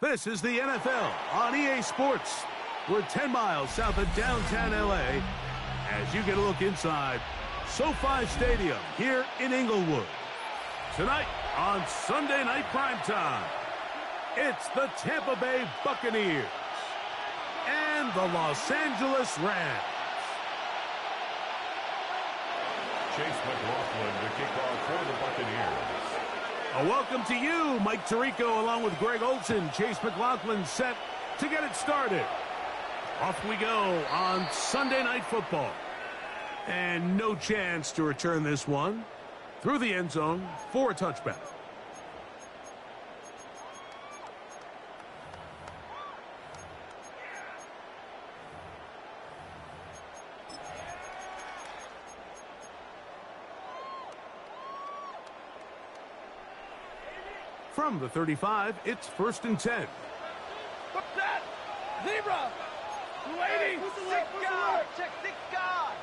This is the NFL on EA Sports. We're 10 miles south of downtown LA as you get a look inside SoFi Stadium here in Inglewood. Tonight on Sunday Night Primetime, it's the Tampa Bay Buccaneers and the Los Angeles Rams. Chase McLaughlin to kick off for the Buccaneers. A welcome to you, Mike Tirico, along with Greg Olson. Chase McLaughlin set to get it started. Off we go on Sunday Night Football. And no chance to return this one through the end zone for a touchback. From the 35, it's 1st and 10. What's that? Zebra! Waiting! Six guard! Check six guard!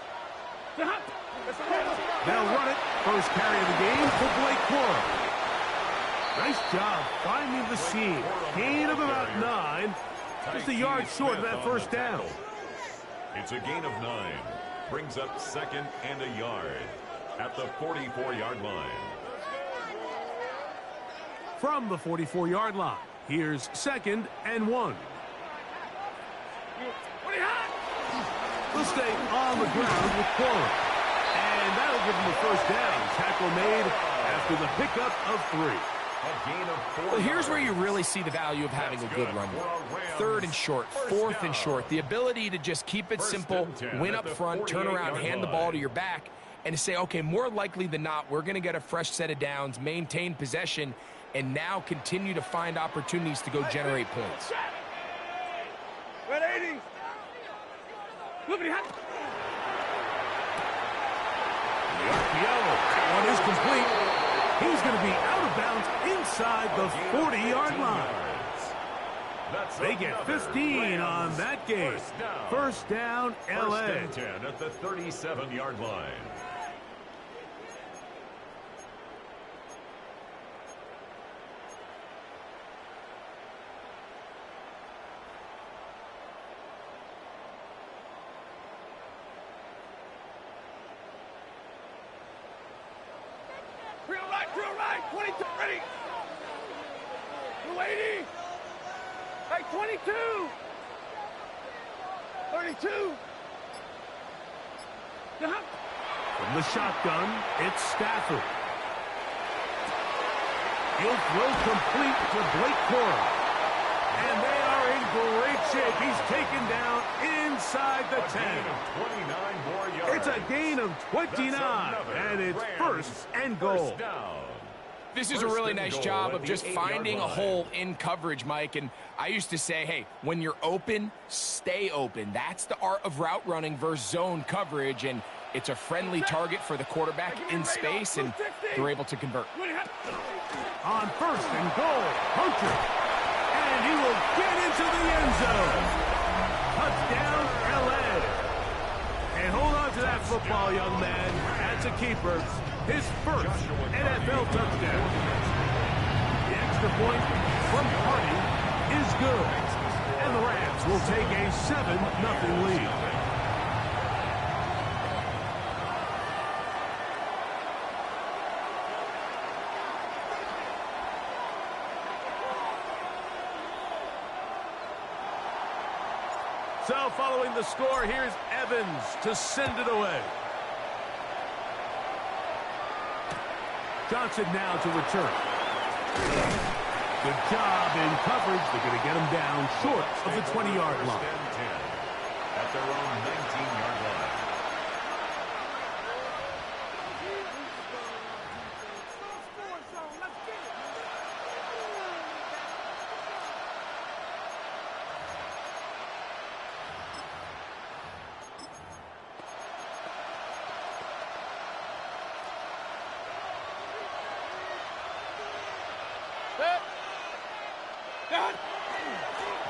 They'll run it. First carry of the game for Blake Corum. Nice job finding the seam. Gain of about 9. Just a yard short of that first down. It's a gain of 9. Brings up 2nd and a yard at the 44-yard line. From the 44-yard line, here's 2nd and 1. They'll stay on the ground with Corum. And that'll give them the first down. Tackle made after the pickup of 3. A gain of 4. Well, here's where you really see the value of having a good run. 3rd and short, 4th and short. The ability to just keep it simple, win up front, turn around, hand the ball to your back, and to say, okay, more likely than not, we're going to get a fresh set of downs, maintain possession, and now continue to find opportunities to go generate points. Red 80! The RPO, that one is complete. He's going to be out of bounds inside the 40-yard line. They get 15 on that game. First down, LA. 1st and 10 at the 37-yard line. Drill right, 22, ready. 280. Hey, 22. 32. From the shotgun, it's Stafford. He'll throw complete to Blake Corum. And they are in great shape. He's taken down inside the 10. It's a gain of 29, and it's 1st and goal. This is a really nice job of just finding a hole in coverage, Mike. And I used to say, hey, when you're open, stay open. That's the art of route running versus zone coverage. And it's a friendly target for the quarterback in space, and they're able to convert. On 1st and goal, Hunter. And he will get into the end zone. Touchdown, LA. And hold on to that football, young man. That's a keeper. His first NFL touchdown. The extra point from Hardy is good. And the Rams will take a 7-0 lead. So following the score, here's Evans to send it away. Johnson now to return. Good job in coverage. They're going to get him down short of the 20-yard line. At their own 19-yard line.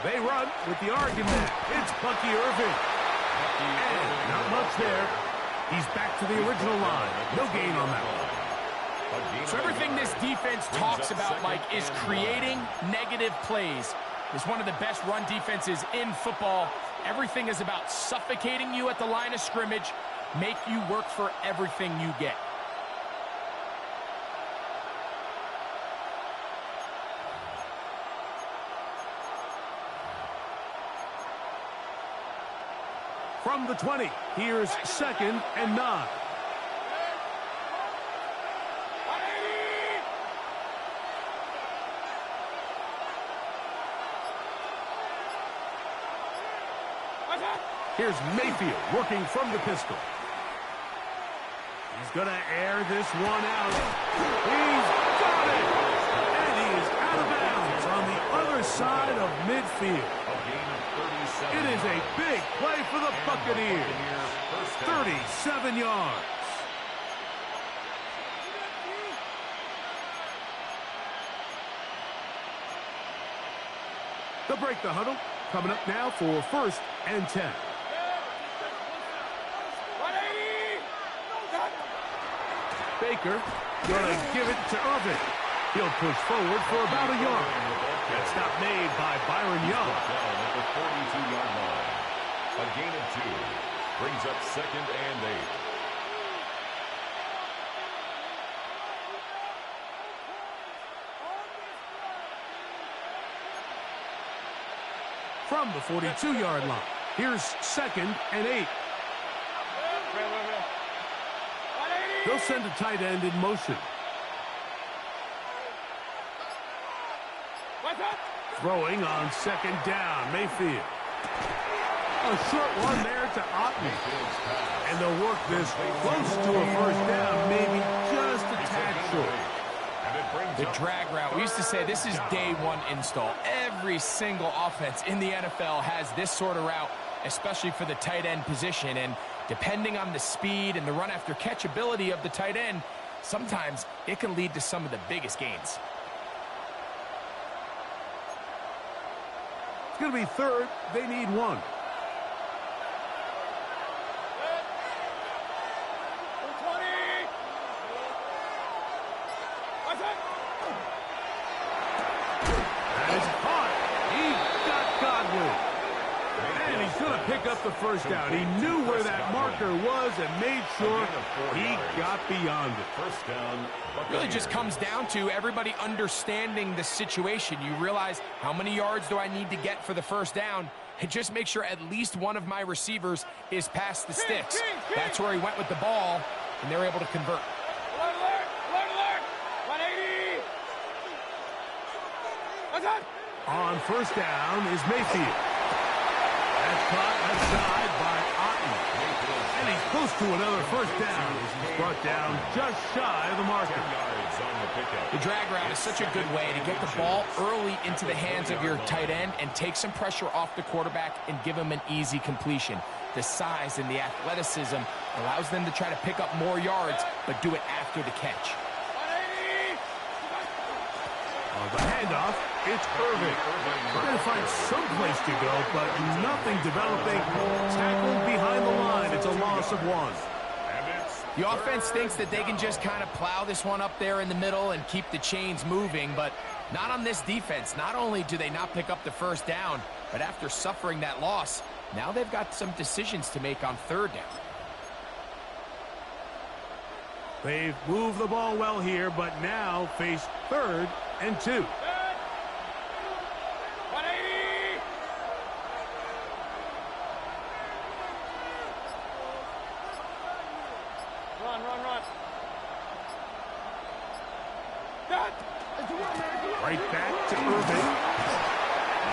They run with the argument. It's Bucky Irving. And not much there. He's back to the original line. No gain on that one. So everything this defense talks about, Mike, is creating negative plays. is one of the best run defenses in football. Everything is about suffocating you at the line of scrimmage, make you work for everything you get. From the 20, here's 2nd and 9. Here's Mayfield working from the pistol. He's going to air this one out. He's got it! And he is out of bounds on the other side of midfield. It is a big play for the Buccaneers. 37 yards. They'll break the huddle. Coming up now for 1st and 10. Baker going to give it to Irvin. He'll push forward for about a yard. That stop made by Byron Young. At the 42-yard line. A gain of 2 brings up 2nd and 8. From the 42-yard line, here's 2nd and 8. They'll send a tight end in motion. Throwing on 2nd down, Mayfield. A short one there to Otten. And they'll work this close to a 1st down, maybe just a tad short. The drag route. We used to say this is day 1 install. Every single offense in the NFL has this sort of route, especially for the tight end position. And depending on the speed and the run after catch ability of the tight end, sometimes it can lead to some of the biggest gains. It's going to be 3rd. They need 1. Pick up the 1st down. He knew where that marker was and made sure he got beyond it. 1st down. Really just comes down to everybody understanding the situation. You realize how many yards do I need to get for the 1st down, and just make sure at least one of my receivers is past the sticks. That's where he went with the ball, and they're able to convert. Alert! 180! On 1st down is Mayfield. Caught outside by Otten. And he's close to another 1st down. He's brought down just shy of the marker. The drag route is such a good way to get the ball early into the hands of your tight end and take some pressure off the quarterback and give him an easy completion. The size and the athleticism allows them to try to pick up more yards, but do it after the catch. On the handoff, it's Irvin. We're going to find some place to go, but nothing developing. Tackled behind the line. It's a loss of 1. The offense thinks that they can just kind of plow this one up there in the middle and keep the chains moving, but not on this defense. Not only do they not pick up the 1st down, but after suffering that loss, now they've got some decisions to make on 3rd down. They've moved the ball well here, but now face 3rd and 2. Run. Right back to Irvin.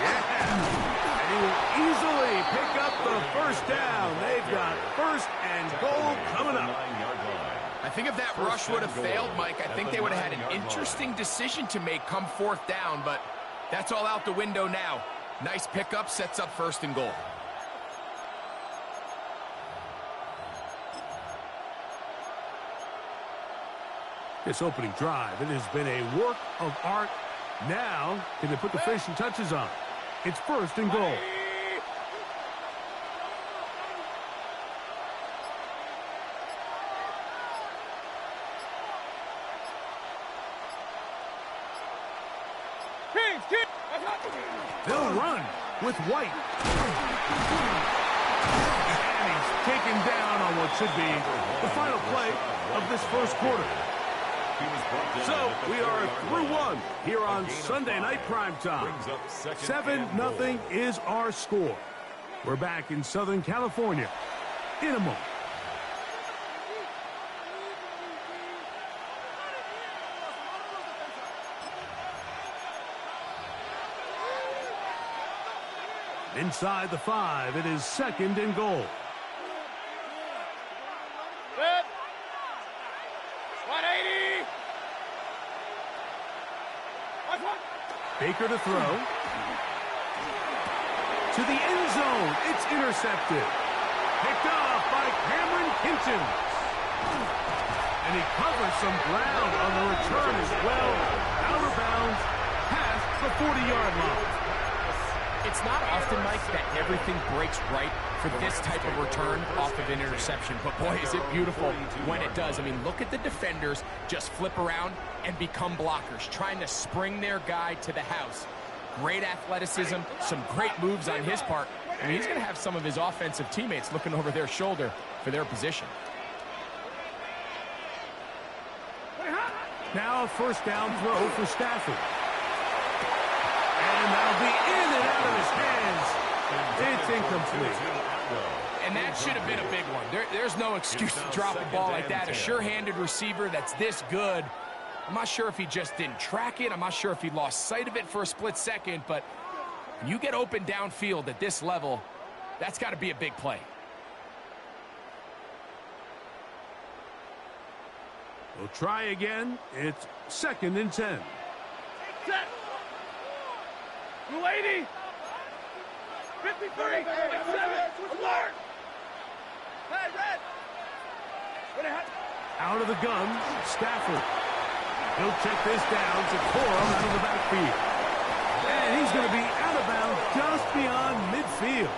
Yeah. And he will easily pick up the 1st down. They've got 1st and goal coming up. I think if that rush would have failed, Mike, I think they would have had an interesting decision to make come 4th down, but that's all out the window now. Nice pickup, sets up 1st and goal. This opening drive, it has been a work of art. Now, can they put the finishing touches on? It's 1st and goal. They'll run with White. And he's taken down on what should be the final play of this first quarter. So we are through one here on Sunday Night Primetime. 7-0 is our score. We're back in Southern California in a moment. Inside the 5, it is 2nd and goal. Good. 180. Baker to throw. To the end zone. It's intercepted. Picked off by Cameron Kinchins. And he covers some ground on the return as well. Out of bounds, past the 40-yard line. It's not often, Mike, that everything breaks right for this type of return off of an interception. But, boy, is it beautiful when it does. I mean, look at the defenders just flip around and become blockers, trying to spring their guy to the house. Great athleticism, some great moves on his part. I mean, he's going to have some of his offensive teammates looking over their shoulder for their position. Now a first down throw for Stafford. And that'll be in and out of his hands. It's incomplete. And that should have been a big one. There's no excuse to drop a ball like that. A sure-handed receiver that's this good. I'm not sure if he just didn't track it. I'm not sure if he lost sight of it for a split second. But when you get open downfield at this level, that's got to be a big play. We'll try again. It's 2nd and 10. Set. 280. 53. 7. Alert. Hey, red. Out of the gun, Stafford. He'll check this down to Corum out of the backfield. And he's going to be out of bounds just beyond midfield.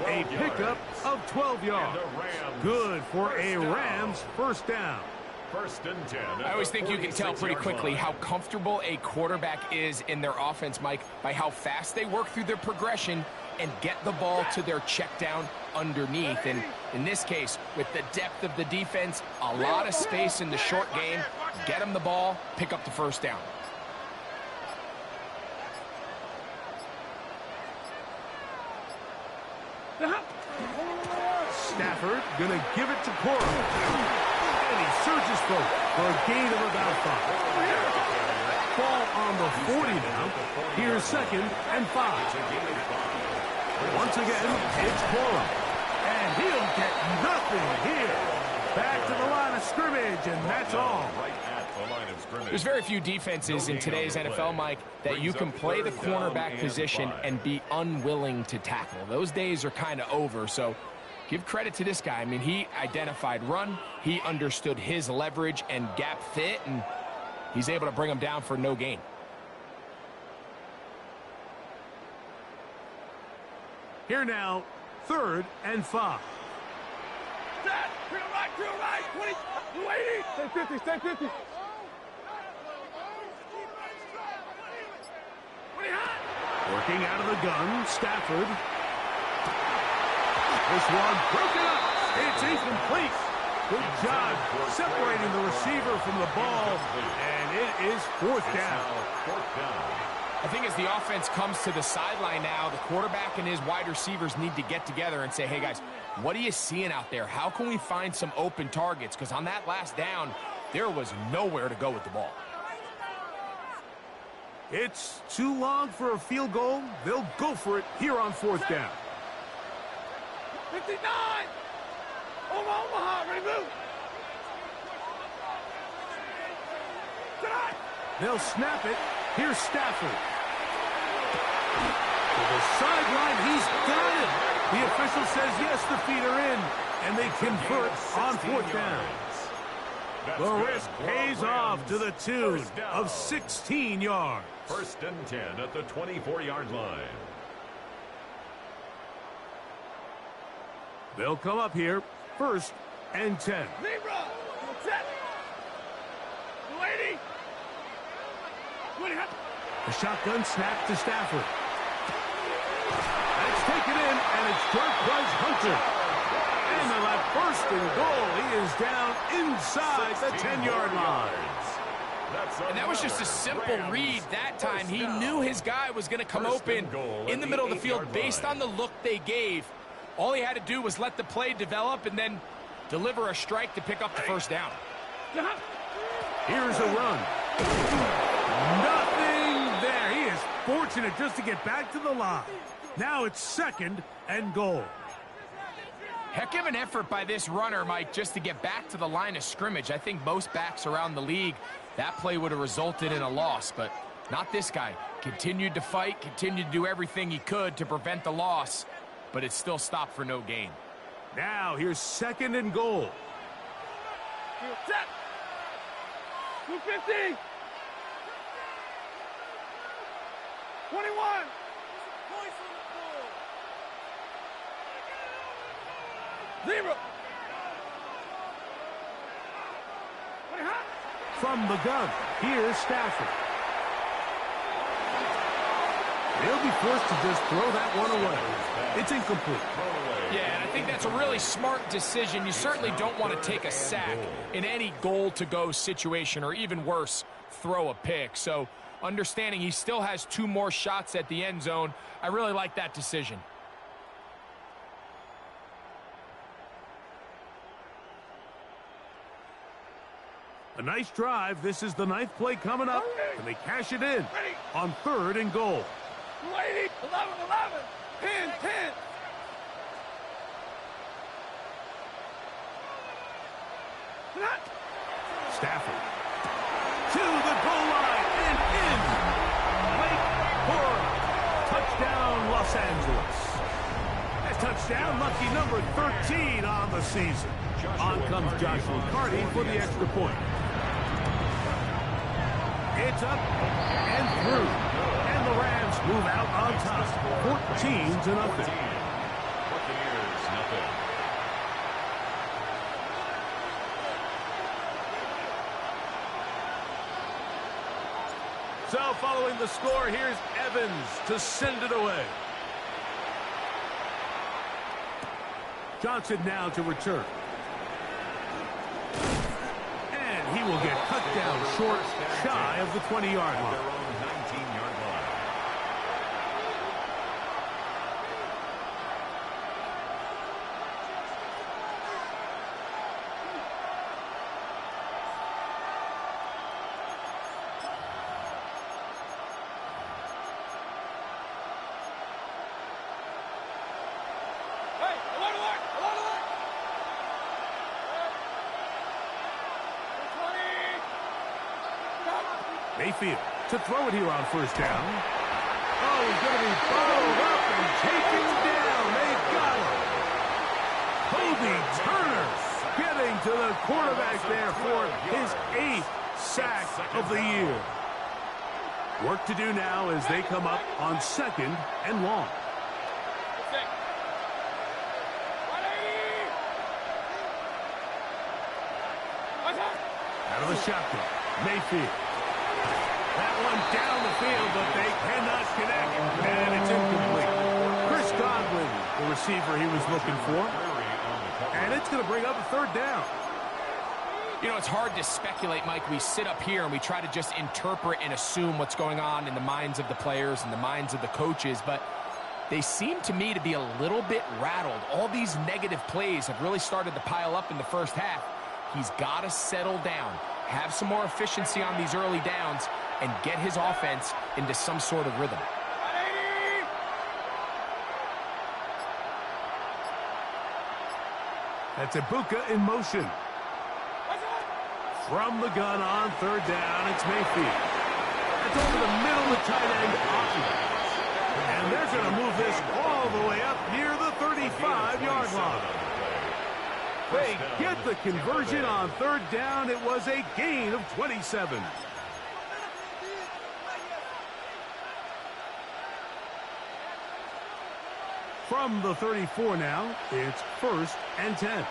A pickup of 12 yards. Good for a Rams first down. 1st and 10. I always think you can tell pretty quickly how comfortable a quarterback is in their offense, Mike, by how fast they work through their progression and get the ball to their check down underneath. And in this case, with the depth of the defense, a lot of space in the short game, get them the ball, pick up the first down. Stafford gonna give it to Corum. And he surges forward for a gain of about 5. Ball on the 40 now. Here's 2nd and 5. Once again, it's Corum. And he'll get nothing here. Back to the line of scrimmage, and that's all. There's very few defenses in today's NFL, Mike, that you can play the cornerback position and be unwilling to tackle. Those days are kind of over, so give credit to this guy. I mean, he identified run, he understood his leverage and gap fit, and he's able to bring him down for no gain. Here now, 3rd and 5. Set. To the right. 20. 280. Stay 50. Stay 50. Working out of the gun, Stafford. This one broken up. It's incomplete. Good job separating the receiver from the ball, and it is 4th down. I think as the offense comes to the sideline now, the quarterback and his wide receivers need to get together and say, hey, guys, what are you seeing out there? How can we find some open targets? Because on that last down, there was nowhere to go with the ball. It's too long for a field goal. They'll go for it here on 4th down. 59. Omaha. Ready, move. Tonight. They'll snap it. Here's Stafford. To the sideline, he's got it. The official says yes, the feet are in, and they convert on 4th down. The risk pays off to the tune of 16 yards. 1st and 10 at the 24-yard line. They'll come up here, 1st and 10. Libra. Set. 280. 20. The shotgun snap to Stafford. And it's taken in, and it's Dirk was Hunter. And they'll have first and goal. He is down inside the 10-yard line. And that was just a simple read that time. He knew his guy was going to come open in the middle of the field based on the look they gave. All he had to do was let the play develop and then deliver a strike to pick up the first down. Here's a run. Nothing there. He is fortunate just to get back to the line. Now it's second and goal. Heck of an effort by this runner, Mike, just to get back to the line of scrimmage. I think most backs around the league, that play would have resulted in a loss, but not this guy. Continued to fight, continued to do everything he could to prevent the loss, but it still stopped for no gain. Now here's second and goal. Set. 250. 21. Zero. From the gun, here's Stafford. They'll be forced to just throw that one away. It's incomplete. Yeah, and I think that's a really smart decision. You certainly don't want to take a sack in any goal-to-go situation, or even worse, throw a pick. So understanding he still has 2 more shots at the end zone, I really like that decision. A nice drive. This is the 9th play coming up. And they cash it in on third and goal. 280. 11. 10. Stafford to the goal line and in. Wait for touchdown, Los Angeles. That touchdown, lucky number 13 on the season. On comes Joshua Carty for the extra point. It's up and through. And the Rams move out on top. 14-0. Buccaneers, nothing. So following the score, here's Evans to send it away. Johnson now to return. And he will get cut down short, shy of the 20-yard line. Their own 19-yard line. Hey, alert. Mayfield to throw it here on first down. Oh, he's going to be followed up and taken down. They've got him. Kobe Turner getting to the quarterback there for his 8th sack of the year. Work to do now as they come up on second and long. Out of the shotgun, Mayfield. That one down the field, but they cannot connect, and it's incomplete. Chris Godwin, the receiver he was looking for, and it's going to bring up a third down. You know, it's hard to speculate, Mike. We sit up here and we try to just interpret and assume what's going on in the minds of the players and the minds of the coaches, but they seem to me to be a little bit rattled. All these negative plays have really started to pile up in the first half. He's got to settle down, have some more efficiency on these early downs, and get his offense into some sort of rhythm. That's Ibuka in motion. From the gun on third down, it's Mayfield. That's over the middle of the tight end, Otten. And they're going to move this all the way up near the 35-yard line. They get the conversion on third down. It was a gain of 27. From the 34 now, it's first and 10.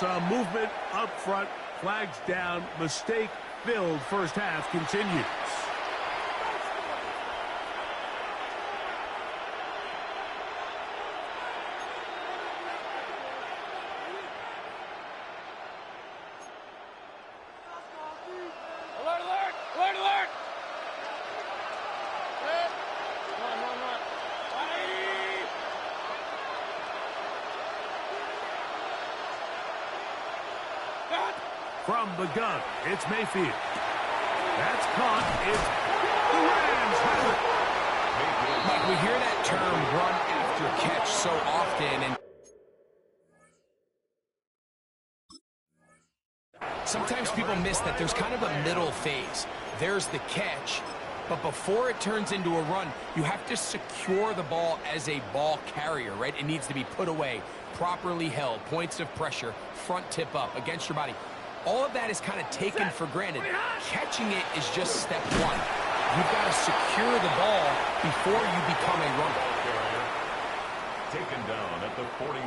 Some movement up front. Flags down. Mistake-filled first half continues. Alert, alert! Alert, alert! Run. Aye. Got. From the gun, it's Mayfield. That's caught. It's the Rams have it. Mike, we hear that term run after catch so often, and sometimes people miss that there's kind of a middle phase. There's the catch, but before it turns into a run, you have to secure the ball as a ball carrier, right? It needs to be put away, properly held, points of pressure, front tip up against your body. All of that is kind of taken for granted. Catching it is just step one. You've got to secure the ball before you become a runner. Taken down at the 41.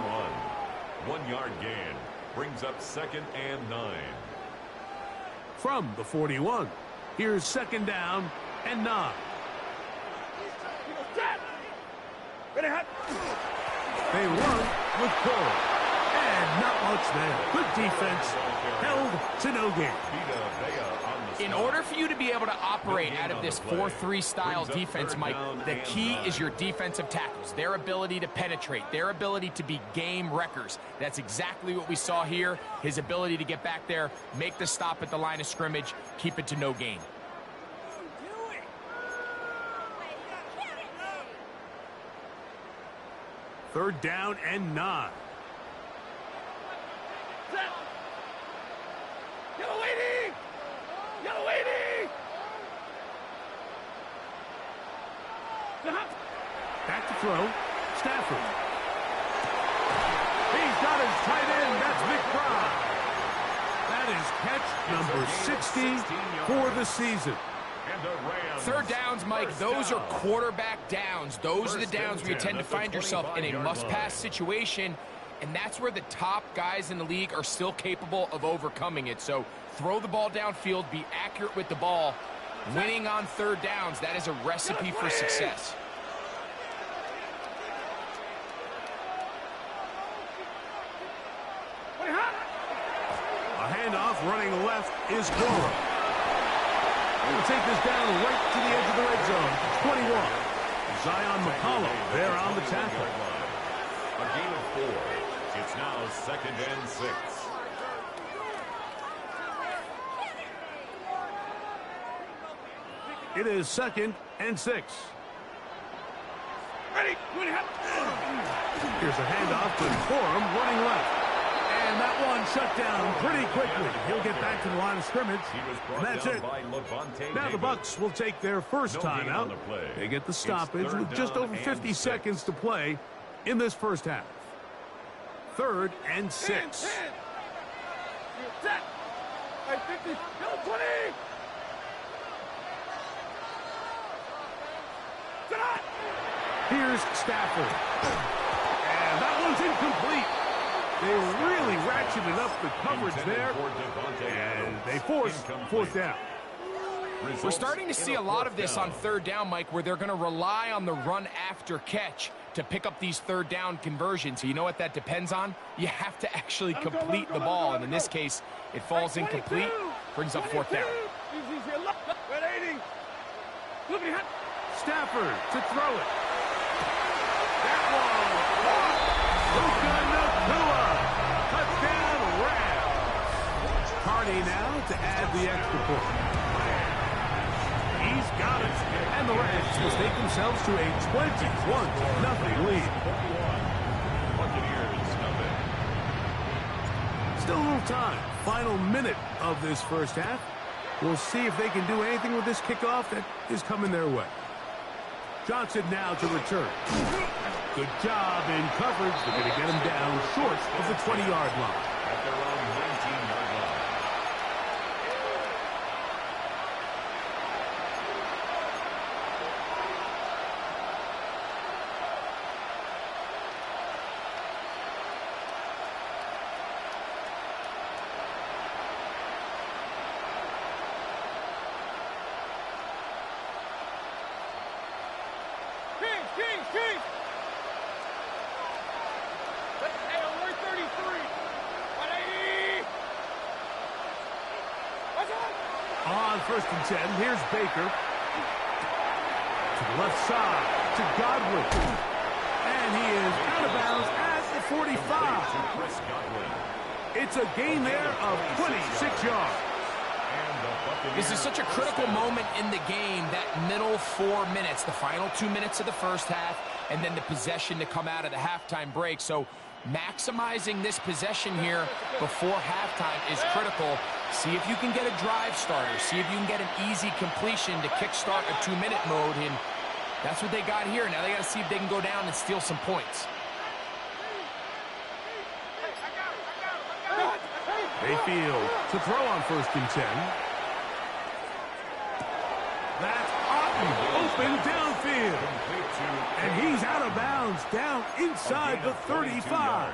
1 yard gain. Brings up 2nd and 9. From the 41, here's 2nd down and 9. Ready, hot. They run with pull. And not much there. Good defense. Held to no gain. In order for you to be able to operate out of this 4-3 style defense, Mike, the key is your defensive tackles, their ability to penetrate, their ability to be game wreckers. That's exactly what we saw here. His ability to get back there, make the stop at the line of scrimmage, keep it to no gain. Third down and 9. Yellow waiting! Yellow waiting! Back to throw. Stafford. He's got his tight end. That's McBride. That is catch number 60 for the season. Third downs, Mike, those are quarterback downs. Those are the downs where you tend to find yourself in a must-pass situation, and that's where the top guys in the league are still capable of overcoming it. So throw the ball downfield, be accurate with the ball. Winning on third downs, that is a recipe for success. A handoff running left is Cora. They will take this down right to the edge of the red zone. 21. Zion McCollum there on the tackle. A gain of 4. It's now 2nd and 6. It is 2nd and 6. Ready! Here's a handoff to Corum running left. And that one shut down pretty quickly. He'll get back to the line of scrimmage. And that's it. Now the Bucs will take their first timeout. They get the stoppage with just over 50 seconds to play in this first half. 3rd and 6. Set! Hey, 50, yellow 20! Here's Stafford. And that one's incomplete. They really ratcheted up the coverage there. And they force 4th down. We're starting to see a lot of this on third down, Mike, where they're going to rely on the run after catch to pick up these third down conversions. So you know what that depends on? You have to actually complete the ball. And in this case, it falls incomplete, brings up 4th down. Stafford to throw it. That one. Luka Nakua. Touchdown Rams. Carney now to add the extra point. He's got it. And the Rams will take themselves to a 21-0 lead. Still a little time. Final minute of this first half. We'll see if they can do anything with this kickoff that is coming their way. Johnson now to return. Good job in coverage. They're going to get him down short of the 20-yard line. At their own 19-yard line. first and 10. Here's Baker. To the left side, to Godwin. And he is out of bounds at the 45. It's a gain there of 26 yards. This is such a critical moment in the game, that middle 4 minutes, the final 2 minutes of the first half, and then the possession to come out of the halftime break. So maximizing this possession here before halftime is critical. See if you can get a drive starter. See if you can get an easy completion to kickstart a 2-minute mode, and that's what they got here. Now they got to see if they can go down and steal some points. Mayfield to throw on first and 10. That's Otten, open downfield. And he's out of bounds, down inside the 35.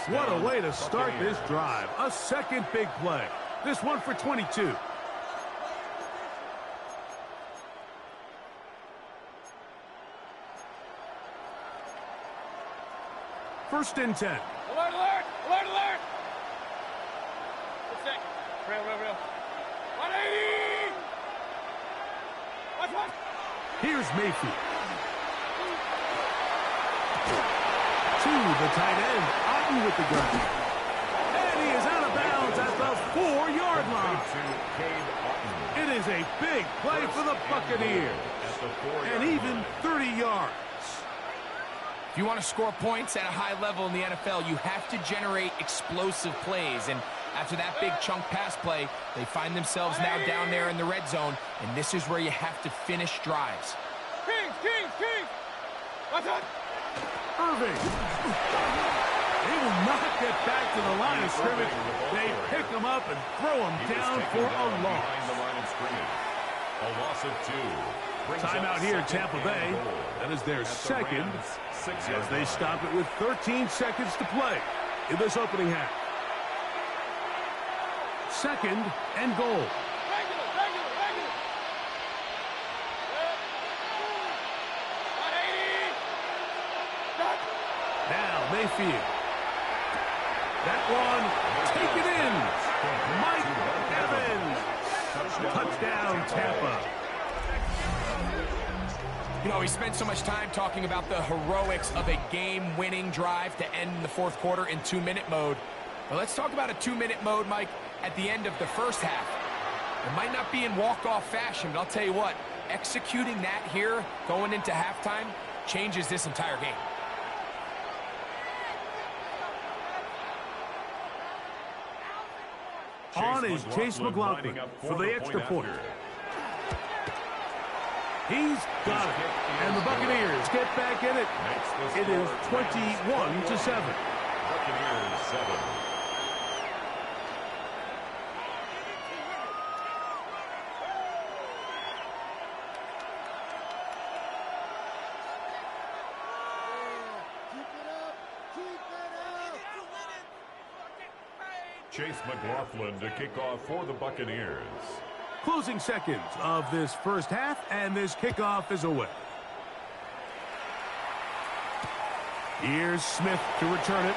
What a way to start this drive. A second big play. This one for 22. First and 10. Alert, alert, alert, alert. Good second. Real. 180. Watch. Here's Mayfield. To the tight end. Otten with the grab. And he is out of bounds at the 4-yard line. It is a big play for the Buccaneers. And even 30 yards. If you want to score points at a high level in the NFL, you have to generate explosive plays. And after that big chunk pass play, they find themselves now down there in the red zone. And this is where you have to finish drives. Kings. Watch out. Irving. They will not get back to the line of scrimmage. They pick him up and throw him down for a loss. A loss of 2. Timeout here, Tampa Bay. That is their second, as they stop it with 13 seconds to play in this opening half. Second and goal. Regular. 180. Now Mayfield. That one, take it in. Mike Evans. Touchdown, Tampa. You know, we spent so much time talking about the heroics of a game-winning drive to end the fourth quarter in 2-minute mode. Well, let's talk about a 2-minute mode, Mike, at the end of the first half. It might not be in walk-off fashion, but I'll tell you what, executing that here going into halftime changes this entire game. On is Chase McLaughlin for the extra point. He's got it. And the Buccaneers get back in it. It is 21-7. Buccaneers 7. Chase McLaughlin to kick off for the Buccaneers. Closing seconds of this first half, and this kickoff is away. Here's Smith to return it.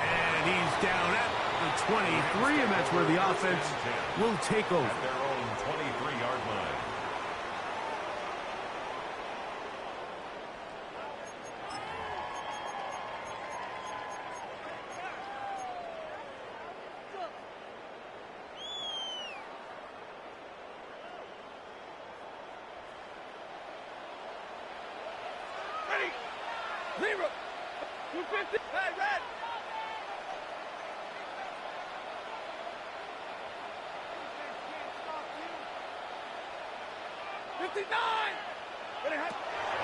And he's down at the 23, and that's where the offense will take over. At their own 23-yard line. Ready. 0. 250. Hey, red.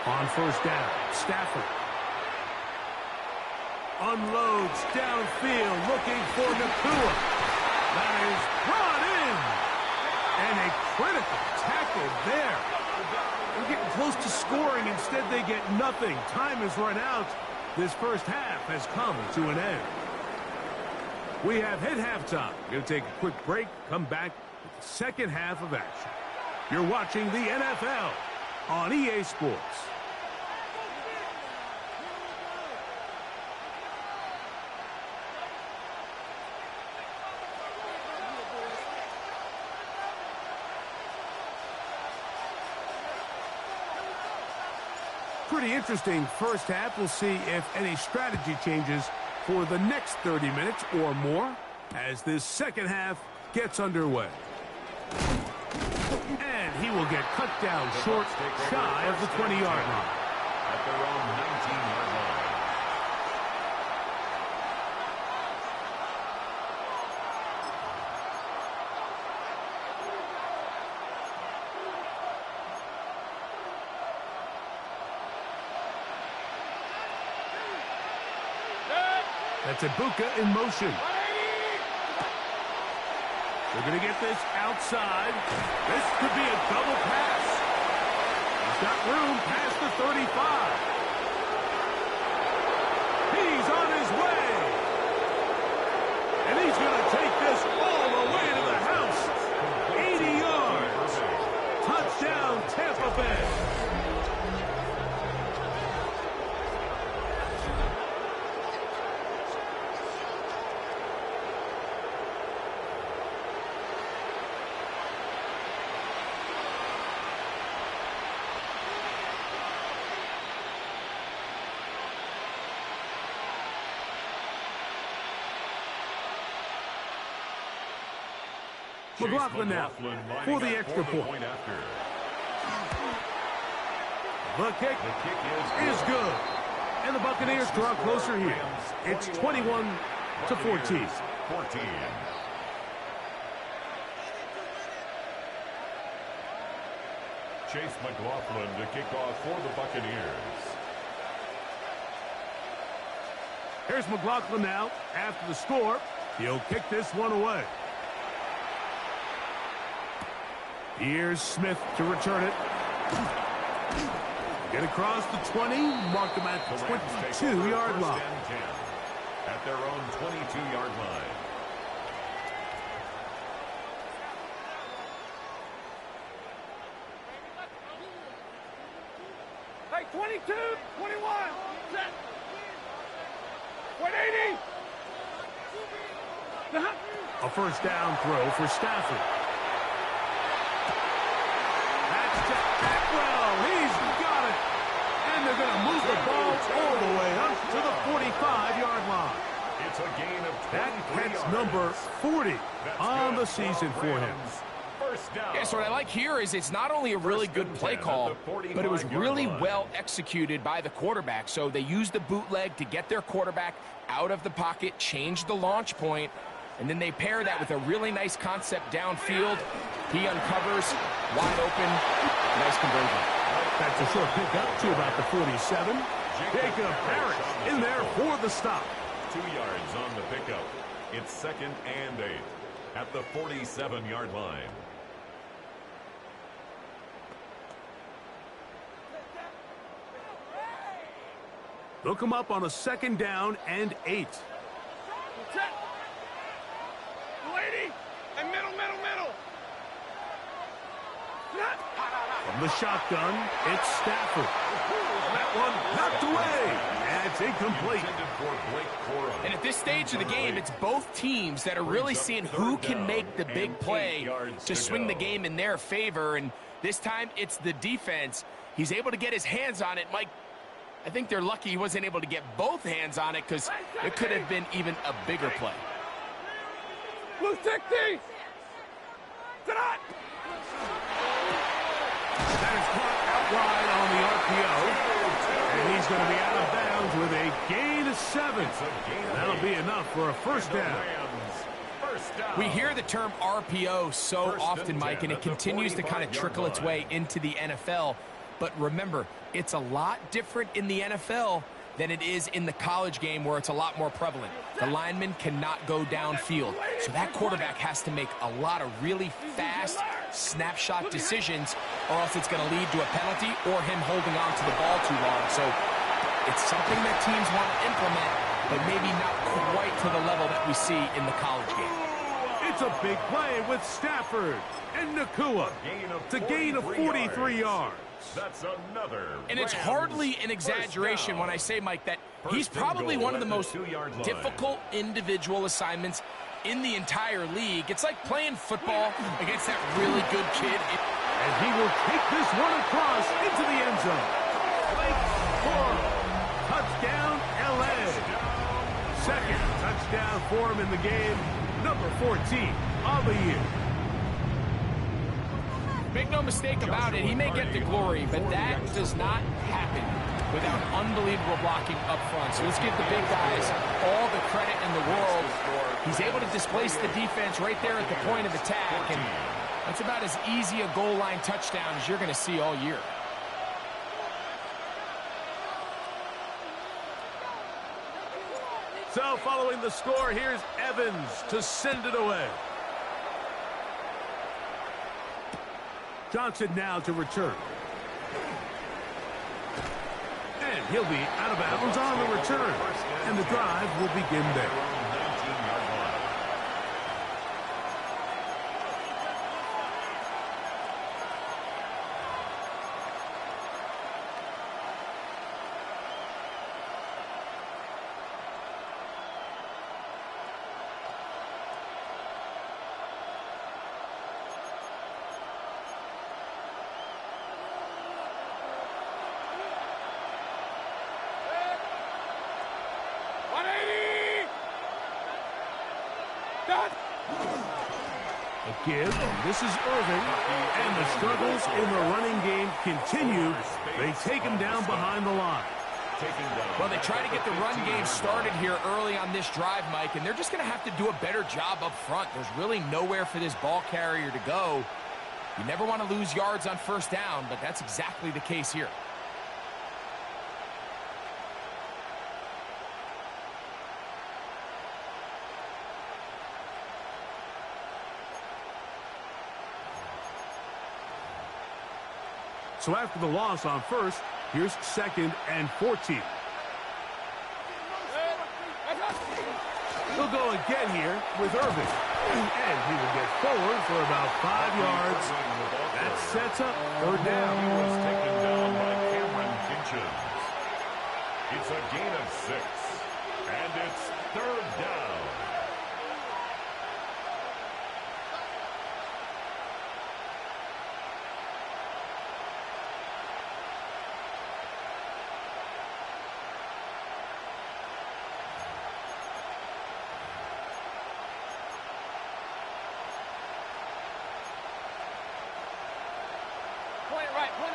On first down, Stafford unloads downfield, looking for Nakua. That is brought in. And a critical tackle there. They're getting close to scoring. Instead, they get nothing. Time has run out. This first half has come to an end. We have hit halftime. We're going to take a quick break, come back with the second half of action. You're watching the NFL on EA Sports. pretty interesting first half. We'll see if any strategy changes for the next 30 minutes or more as this second half gets underway. And he will get cut down short, shy of the 20-yard line. At their own 19-yard line. That's Ibuka in motion. They're going to get this outside. This could be a double pass. He's got room past the 35. He's on his way. And he's going to take this all the way to the house. 80 yards. Touchdown, Tampa Bay. McLaughlin now for the extra point. The kick is good. And the Buccaneers draw closer here. It's 21-14. Chase McLaughlin to kick off for the Buccaneers. Here's McLaughlin now after the score. He'll kick this one away. Here's Smith to return it. Get across the 20, mark them at the 22-yard line. At their own 22-yard line. Hey, 22, 21, set. 180. A first down throw for Stafford. He's got it. And they're going to move the ball all the way up to the 45-yard line. It's a gain of 23 That's yards. number 40 on the season for him. First down. Yeah, so what I like here is it's not only a really good play call, but it was really well executed by the quarterback. So they used the bootleg to get their quarterback out of the pocket, change the launch point, and then they pair that with a really nice concept downfield. He uncovers, wide open, nice conversion. That's a short pickup to about the 47. Jacob Harris in there for the stop. 2 yards on the pickup. It's 2nd and 8 at the 47-yard line. They'll come up on a 2nd down and 8. Set. 280. And middle. From the shotgun, it's Stafford. That one knocked away. And it's incomplete. And at this stage of the game, it's both teams that are really seeing who can make the big play to swing the game in their favor. And this time, it's the defense. He's able to get his hands on it. Mike, I think they're lucky he wasn't able to get both hands on it because it could have been even a bigger play. Blue 60. Tonight. That is caught out wide on the RPO. And he's going to be out of bounds with a gain of 7. That'll be enough for a first down. We hear the term RPO so often, Mike, and it continues to kind of trickle its way into the NFL. But remember, it's a lot different in the NFL than it is in the college game where it's a lot more prevalent. The lineman cannot go downfield, so that quarterback has to make a lot of really fast snapshot decisions, or else it's going to lead to a penalty or him holding on to the ball too long. So it's something that teams want to implement, but maybe not quite to the level that we see in the college game. It's a big play with Stafford and Nakua to gain of 43 yards. That's another. And it's hardly an exaggeration when I say, Mike, that he's probably one of the most difficult individual assignments in the entire league. It's like playing football against that really good kid. And he will take this one across into the end zone. Spike score. Touchdown, LA. Second touchdown for him in the game. Number 14 of the year. Make no mistake about it, he may get the glory, but that does not happen without unbelievable blocking up front. So let's give the big guys all the credit in the world. He's able to displace the defense right there at the point of attack, and that's about as easy a goal line touchdown as you're going to see all year. So following the score, here's Evans to send it away. Johnson now to return. And he'll be out of bounds on the return. And the drive will begin there. A give, and this is Irving, and the struggles in the running game continue. They take him down behind the line. Well, they try to get the run game started here early on this drive, Mike, and they're just going to have to do a better job up front. There's really nowhere for this ball carrier to go. You never want to lose yards on first down, but that's exactly the case here. So after the loss on first, here's 2nd and 14. He'll go again here with Irving. And he will get forward for about 5 yards. That sets up 3rd down. He was taken down by Cameron Kinchins. It's a gain of 6. And it's 3rd down. Point it right. Run.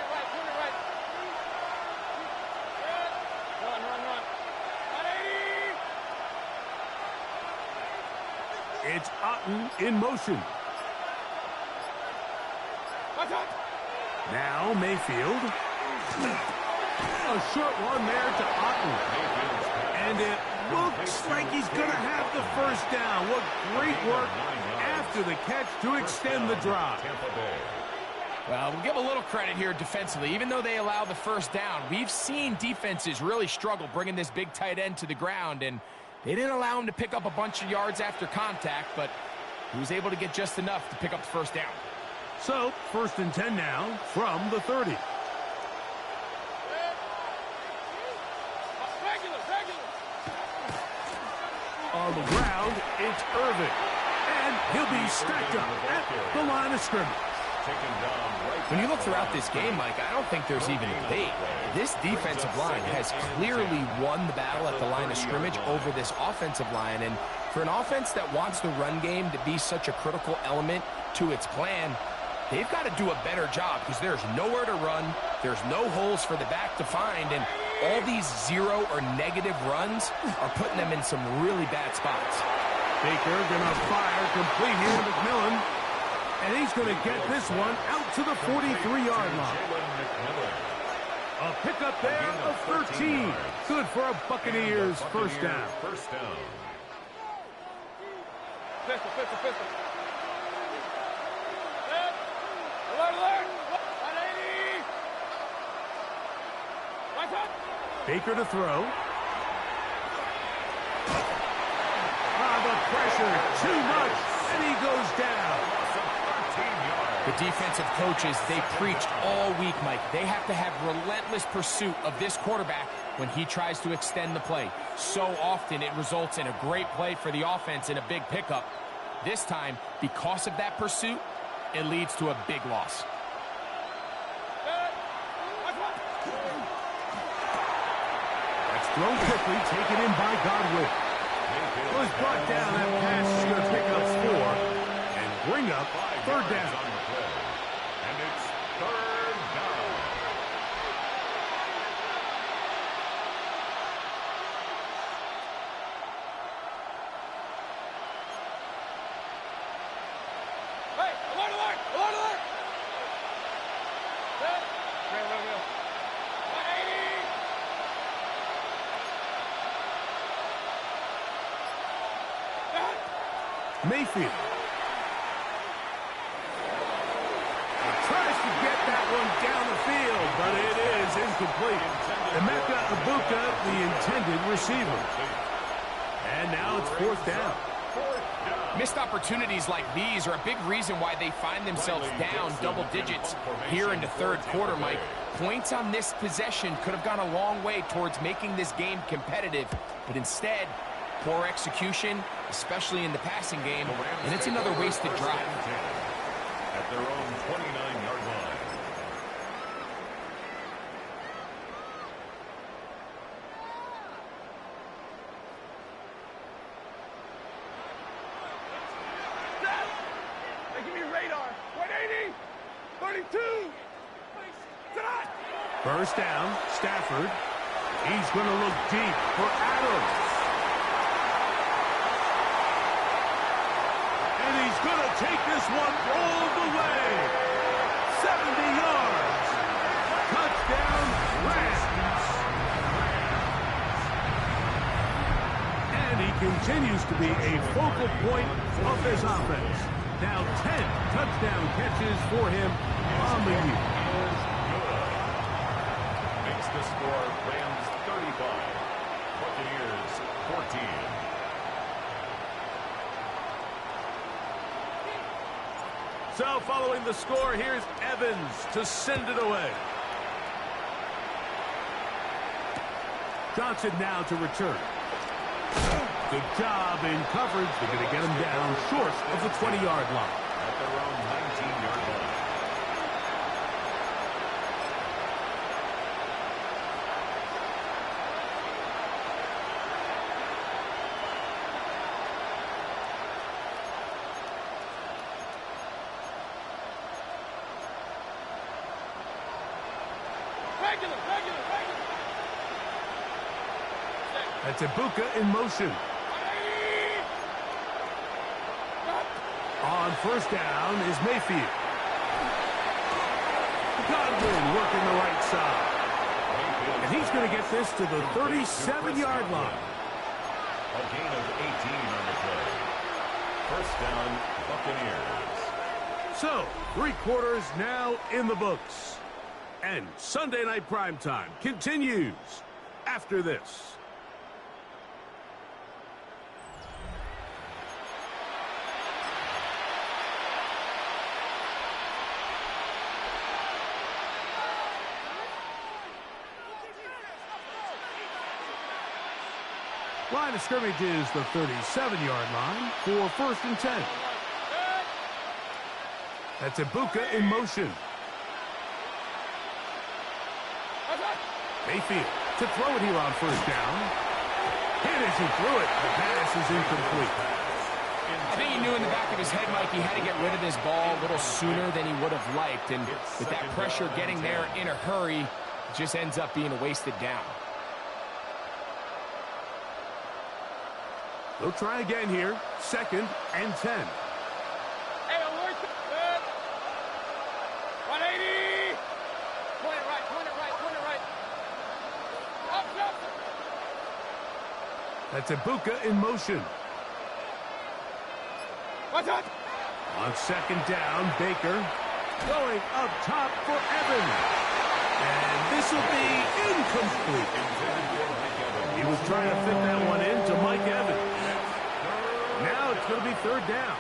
180. It's Otten in motion. Now Mayfield. A short one there to Otten. And it looks like he's going to have the first down. What great work after the catch to extend the drive. Well, we'll give a little credit here defensively. Even though they allow the first down, we've seen defenses really struggle bringing this big tight end to the ground, and they didn't allow him to pick up a bunch of yards after contact, but he was able to get just enough to pick up the first down. So, 1st and 10 now from the 30. On the ground, it's Irving. And he'll be stacked up at the line of scrimmage. When you look throughout this game, Mike, I don't think there's even a debate. This defensive line has clearly won the battle at the line of scrimmage over this offensive line. And for an offense that wants the run game to be such a critical element to its plan, they've got to do a better job because there's nowhere to run. There's no holes for the back to find. And all these 0 or negative runs are putting them in some really bad spots. Baker gonna fire complete here to McMillan. And he's going to get this one out to the 43-yard line. A pickup there of 13. Good for a Buccaneers first down. Pistol. Alert. 180. Baker to throw. The pressure, too much, and he goes down. The defensive coaches, they preached all week, Mike. They have to have relentless pursuit of this quarterback when he tries to extend the play. So often it results in a great play for the offense and a big pickup. This time, because of that pursuit, it leads to a big loss. thrown quickly, taken in by Godwin. It was brought down. That pass is going to pick up 4 and bring up third down. And it's third down. Hey, alert, alert, alert, alert. Set. Real. 180. Mayfield. Tries to get that one down the field, but it is incomplete. Emeka Ibuka, the intended receiver. And now it's fourth down. Missed opportunities like these are a big reason why they find themselves down double digits here in the third quarter, Mike. Points on this possession could have gone a long way towards making this game competitive, but instead, poor execution, especially in the passing game, and it's another wasted drive. At their own 29-yard line. They give me radar. 180. 32. Set. First down, Stafford. He's going to look deep for Adams. And he's going to take this one all the way. 70 yards. Touchdown, Rams. And he continues to be a focal point of this offense. Now 10 touchdown catches for him on the year. Makes the score Rams 35, Buccaneers 14. So following the score, here's Evans to send it away. Johnson now to return. Good job in coverage. They're going to get him down short of the 20-yard line. At their own 19-yard line. Regular. That's Ibuka in motion. 180. On first down is Mayfield. Godwin working the right side. And he's going to get this to the 37-yard line. A gain of 18 on the play. First down, Buccaneers. So, 3 quarters now in the books. And Sunday Night Primetime continues after this. Line of scrimmage is the 37-yard line for first and 10. That's Ibuka in motion. Mayfield to throw it here on first down. Hit as he threw it. The pass is incomplete. I think he knew in the back of his head, Mike, he had to get rid of this ball a little sooner than he would have liked. And with that pressure getting there in a hurry, it just ends up being a wasted down. They'll try again here. Second and 10. Hey, alert. Good. 180. Point it right. Up. That's Ibuka in motion. Watch out. On second down, Baker going up top for Evans. And this will be incomplete. He was trying to fit that one into Mike Evans. Now it's going to be third down.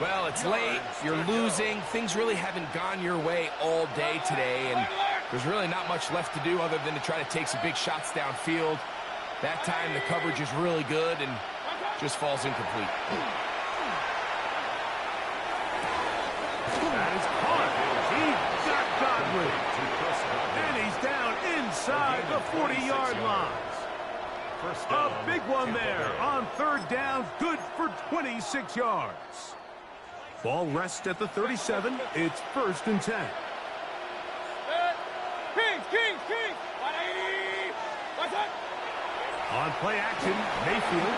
Well, it's late. You're losing. Things really haven't gone your way all day today, and there's really not much left to do other than to try to take some big shots downfield. That time, the coverage is really good and just falls incomplete. That is caught. He got quickly. And he's down inside the 40-yard line. A big one there on third down, good for 26 yards. Ball rests at the 37. It's 1st and 10. Kings! 180! What's up? On play action, Mayfield.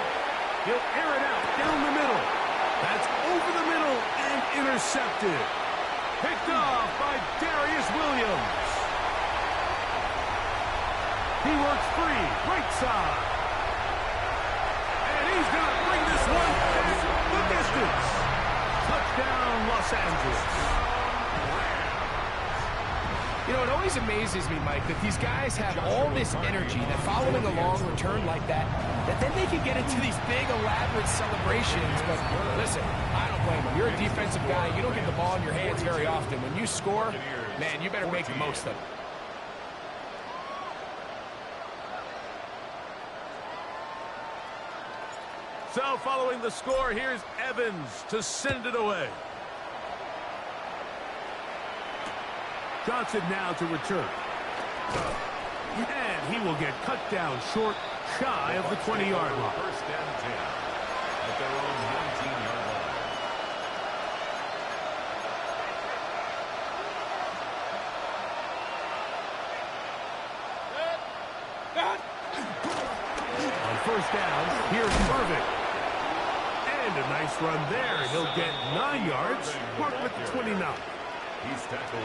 He'll air it out down the middle. That's over the middle and intercepted. Picked off by Darius Williams. He works free, right side. And he's going to bring this one back the distance. Touchdown, Los Angeles. You know, it always amazes me, Mike, that these guys have all this energy, that following a long return like that then they can get into these big, elaborate celebrations. But listen, I don't blame them. You're a defensive guy. You don't get the ball in your hands very often. When you score, man, you better make the most of it. So following the score, here's Evans to send it away. Johnson now to return. And he will get cut down short, shy of the 20-yard line. 1st and 10 at their own 19-yard line. On 1st down, here's Irvin. And a nice run there. He'll get 9 yards, marked with the 29.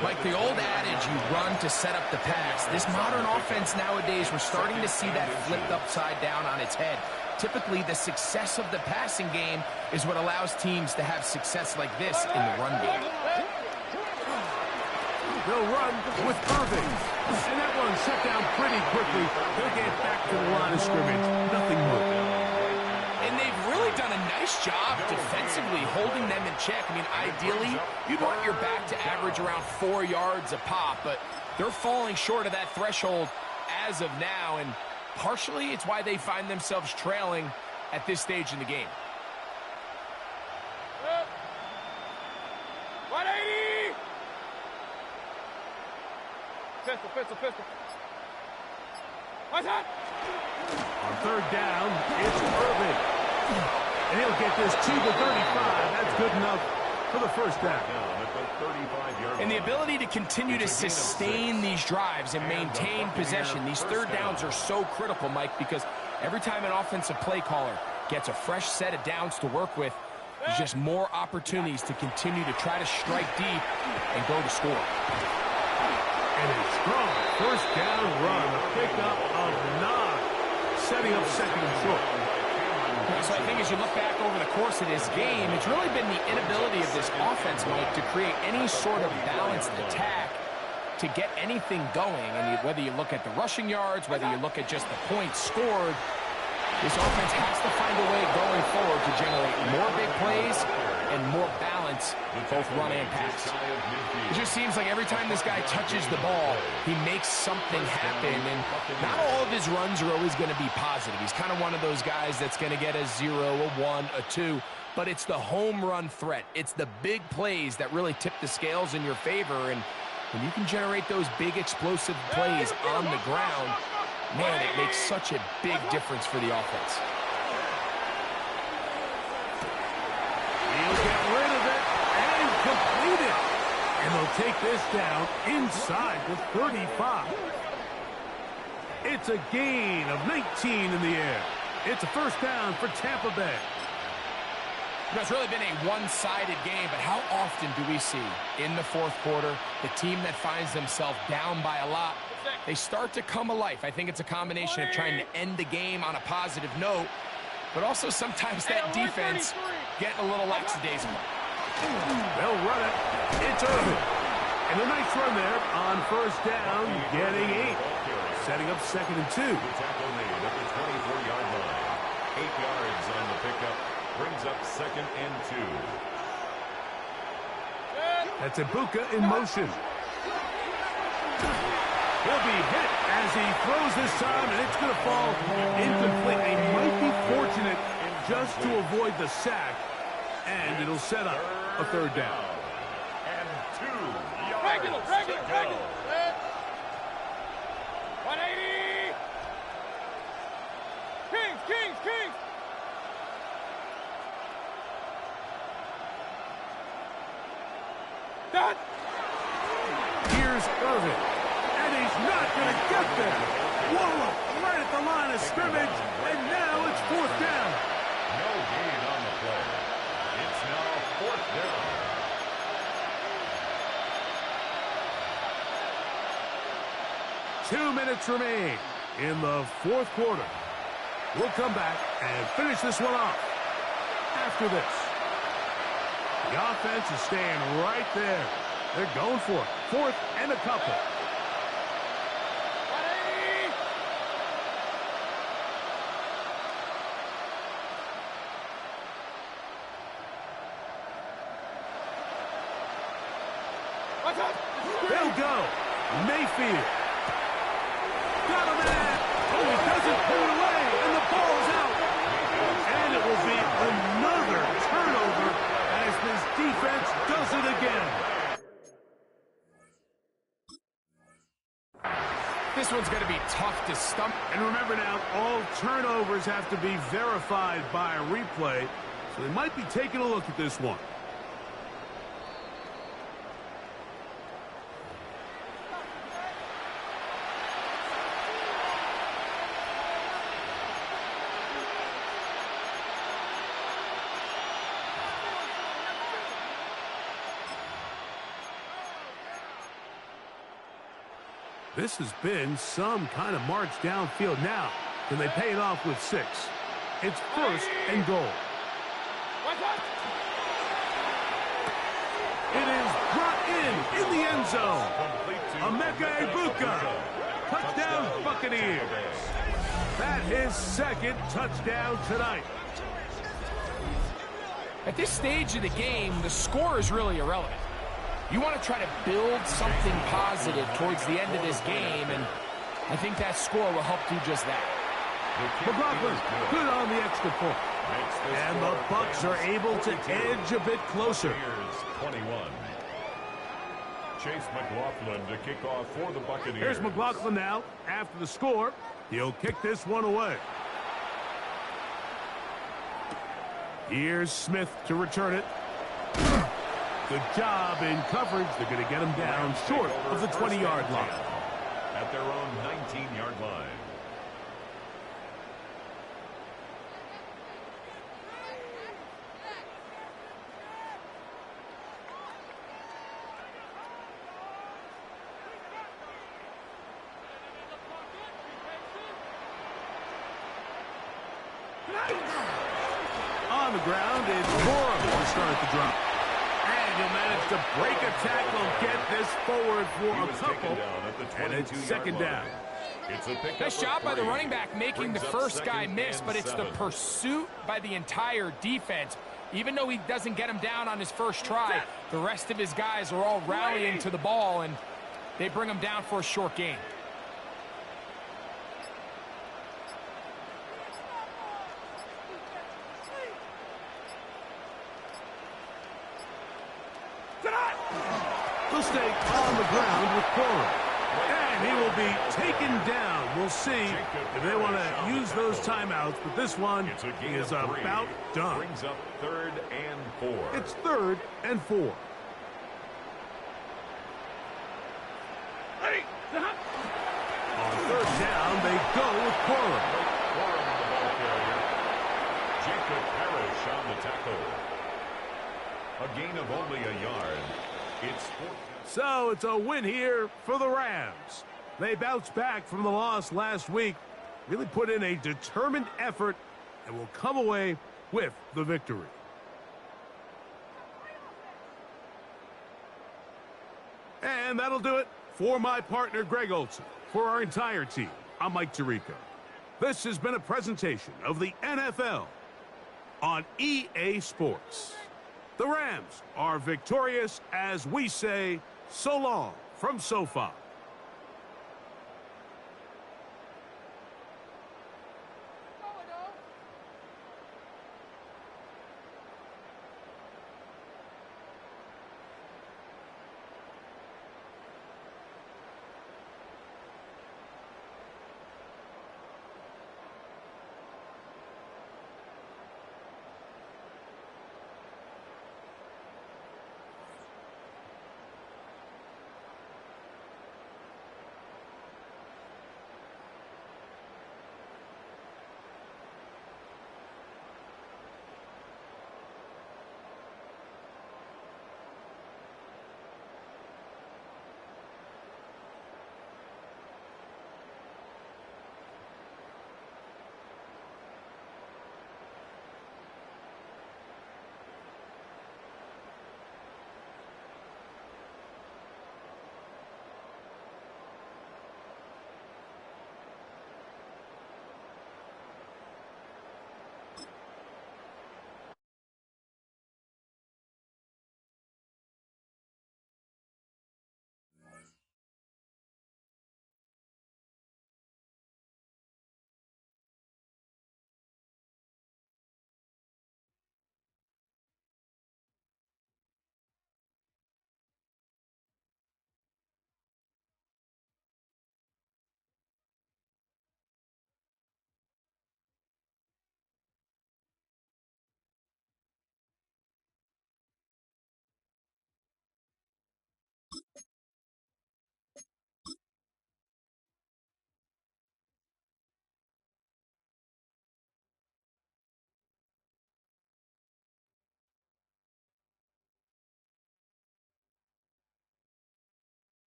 Like the old adage, you run to set up the pass. This modern offense nowadays, we're starting to see that flipped upside down on its head. Typically, the success of the passing game is what allows teams to have success like this in the run game. They'll run with Irving. And that one shut down pretty quickly. They'll get back to the line of scrimmage. Nothing more. And they've really done a nice job defensively holding them in check. I mean, ideally, you'd want your back to average around 4 yards a pop, but they're falling short of that threshold as of now, and partially it's why they find themselves trailing at this stage in the game. 180! Pistol. What's that? On 3rd down, it's Irving. And he'll get this to the 35. That's good enough for the 1st down. And the ability to continue to sustain these drives and maintain possession, these 3rd downs are so critical, Mike, because every time an offensive play caller gets a fresh set of downs to work with, there's just more opportunities to continue to try to strike deep and go to score. And a strong 1st down run, a pickup of 9, setting up 2nd and short. So I think as you look back over the course of this game, it's really been the inability of this offense, Mike, to create any sort of balanced attack to get anything going. And whether you look at the rushing yards, whether you look at just the points scored, this offense has to find a way going forward to generate more big plays and more balance, both run and pass. It just seems like every time this guy touches the ball, he makes something happen, and not all of his runs are always going to be positive. He's kind of one of those guys that's going to get a 0, a 1, a 2, but it's the home run threat. It's the big plays that really tip the scales in your favor, and when you can generate those big explosive plays on the ground, man, it makes such a big difference for the offense. He'll get rid of it and complete it. And they'll take this down inside the 35. It's a gain of 19 in the air. It's a 1st down for Tampa Bay. It's really been a one-sided game, but how often do we see in the 4th quarter the team that finds themselves down by a lot, they start to come alive? I think it's a combination of trying to end the game on a positive note, but also sometimes that defense getting a little lackadaisical. They'll run it. It's Irvin. And a nice run there on 1st down, getting 8. Setting up 2nd and 2. The tackle made at the 24-yard line. 8 yards on the pickup. Brings up 2nd and 2. That's Ibuka in motion. He'll be hit as he throws this time, and it's going to fall incomplete. They might be fortunate just to avoid the sack, and it'll set up a 3rd down. And 2 yards. Regular. Done. Here's Irvin. And he's not going to get there. Whoa, right at the line of scrimmage. And now it's 4th down. No gain on the play. It's now 4th down. Two minutes remain in the 4th quarter. We'll come back and finish this one off after this. The offense is staying right there. They're going for it. 4th and a couple. They'll go. Mayfield. Got a man. Oh, he doesn't put it away, and the ball's out. And it will be another turnover as this defense does it again. This one's going to be tough to stump. And remember now, all turnovers have to be verified by a replay, so they might be taking a look at this one. This has been some kind of march downfield now. Can they pay it off with 6? It's 1st and goal. It is brought in the end zone. Emeka Egbuka. Touchdown Buccaneers. That his 2nd touchdown tonight. At this stage of the game, the score is really irrelevant. You want to try to build something positive towards the end of this game, and I think that score will help do just that. McLaughlin, good on the extra point. And the Bucs are able to edge a bit closer. Here's 21. Chase McLaughlin to kick off for the Buccaneers. Here's McLaughlin now. After the score, he'll kick this one away. Here's Smith to return it. Good job in coverage. They're going to get him down short of the 20-yard line. At their own 19-yard line. On the ground, it's Gorham to start the drop. And he'll manage to break a tackle, get this forward for a couple, and it's 2nd down. Nice job by the running back making the first guy miss, but it's the pursuit by the entire defense. Even though he doesn't get him down on his first try, the rest of his guys are all rallying to the ball, and they bring him down for a short gain. He'll stay on the ground with Gorham. And he will be taken down. We'll see if they want to use those timeouts, but this one is about done. Brings up 3rd and 4. It's 3rd and 4. On 3rd down, they go with Gorham. Gorham, the ball carrier. Jacob Parrish on the tackle. A gain of only a yard. It's 4th. So it's a win here for the Rams. They bounced back from the loss last week, really put in a determined effort, and will come away with the victory. And that'll do it for my partner, Greg Olson. For our entire team, I'm Mike Tirico. This has been a presentation of the NFL on EA Sports. The Rams are victorious as we say so long from SoFi.